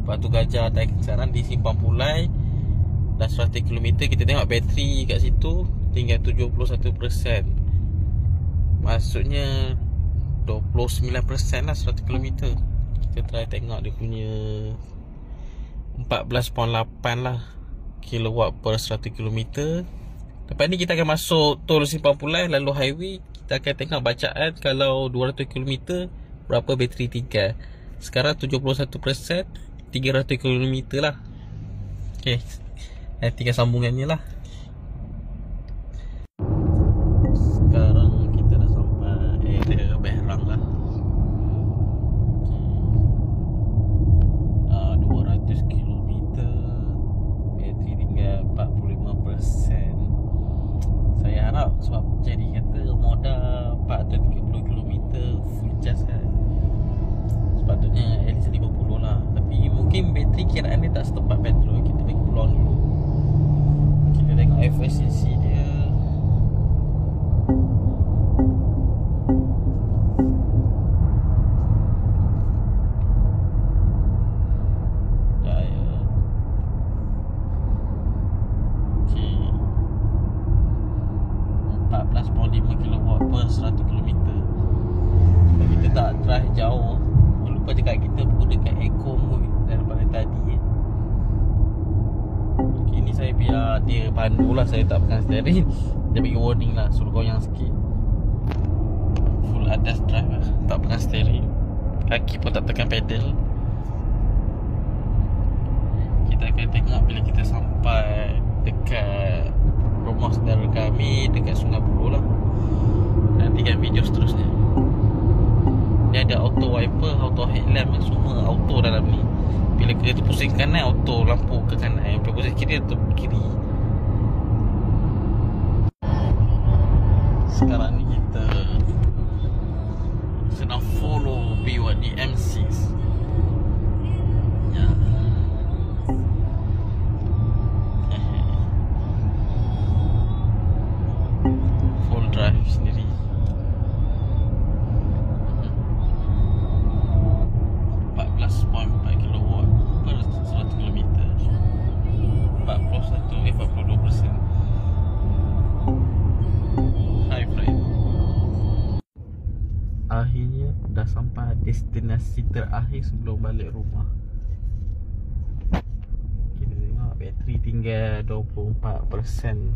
Batu Gajah dan sekarang di Simpang Pulai. Dah 100 km. Kita tengok bateri kat situ tinggal 71%. Maksudnya 29% lah 100 km. Kita try tengok dia punya 14.8 lah kilowatt per 100 km. Lepas ni kita akan masuk tol Simpang Pulai, lalu highway. Kita akan tengok bacaan kalau 200 km berapa bateri tinggal. Sekarang 71%, 300 km lah. Okay, tinggal sambungannya lah. Sekarang kita dah sampai area Berang lah. 200 km, bateri tinggal 45%. Saya harap sebab jadi kata modal 430 km full charge kan, sepatutnya at least 50 lah. Tapi mungkin bateri kiraan dia tak setempat petrol. Kita bagi peluang dulu. Kita tengok efisiensi dia. Per 100 km. Sebab kita tak drive jauh. Lupa cakap kita pun dekat eco mode daripada tadi. Okay, ni saya biar dia pandu lah. Saya tak pegang steering. Dia bagi warning lah, suruh goyang sikit. Full atas drive lah, tak pegang steering. Kaki pun tak tekan pedal. Kita akan tengok bila kita sampai dekat rumah saudara kami dekat Sungai Buloh lah. Nantikan video seterusnya. Dia ada auto wiper, auto headlamp, semua auto dalam ni. Bila kereta pusing kanan, auto lampu ke kanan. Bila pusing kiri, auto kiri. Sekarang ni kita sedang follow BYD M6 ya. Full drive sendiri. 14.4 kilowatt per 100 km. 42%. Hybrid. Akhirnya dah sampai destinasi terakhir sebelum balik rumah. Kita tengok bateri tinggal 24%.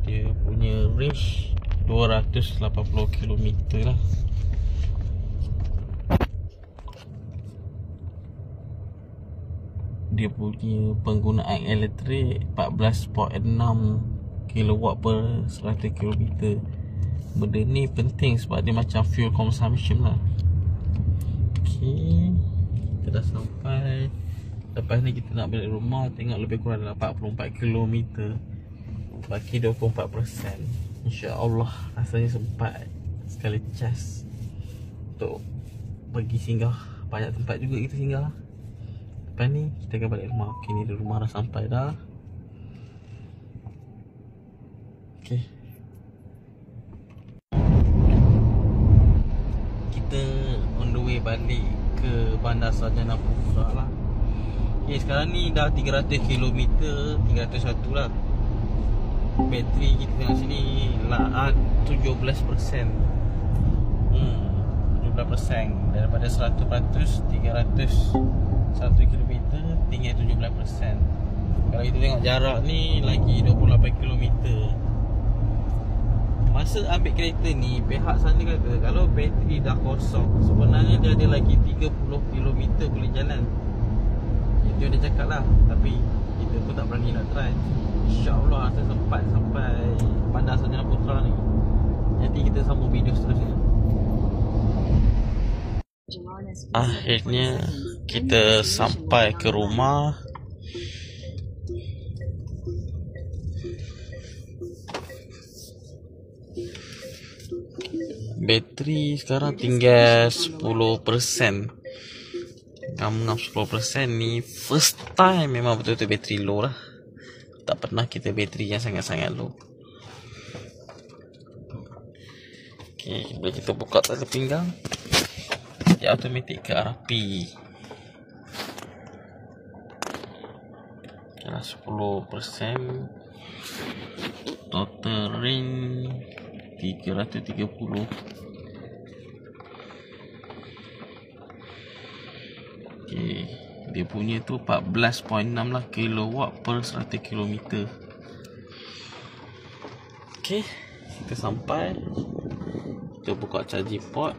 Dia punya range 280 km lah. Dia punya penggunaan elektrik 14.6 kilowatt per 100 km. Benda ni penting sebab dia macam fuel consumption lah. Okay, kita dah sampai. Lepas ni kita nak balik rumah. Tengok lebih kurang dalam 44 km. Baki 24%. InsyaAllah rasanya sempat sekali cas untuk pergi singgah. Banyak tempat juga kita singgah. Lepas ni kita akan balik rumah. Okay, ni rumah dah sampai dah. Okay, kita on the way balik ke Bandar Sarjana Putra lah. Okay, sekarang ni dah 300 km, 301 lah. Bateri kita tengok sini lah 17%. 17% daripada 100%, 300 1 km tinggal 17%. Kalau kita tengok jarak ni lagi 28 km. Masa ambil kereta ni, pihak sana kata kalau bateri dah kosong, sebenarnya dia ada lagi 30 km boleh jalan. Itu dia cakap lah. Tapi kita pun tak berani nak try. InsyaAllah saya sempat sampai Bandar Sarjana Putra ni. Nanti kita sambung video seterusnya. Akhirnya kita sampai ke rumah. Bateri sekarang tinggal 10%. Ngam-ngam 10% ni first time memang betul-betul bateri low lah. Tak pernah kita bateri yang sangat-sangat low. Okay, bila kita buka tali pinggang, dia automatik ke RP. Adalah 10%. Total range 330. Okay, dia punya tu 14.6 lah kilowatt per 100 km. Okay, kita sampai. Kita buka charging port.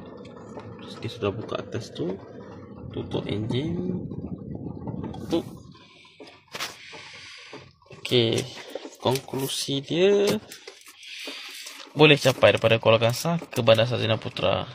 Dia sudah buka atas tu. Tutup enjin. Tutup. Okay, konklusi dia boleh capai daripada Kuala Kangsar ke Bandar Sarjana Putra.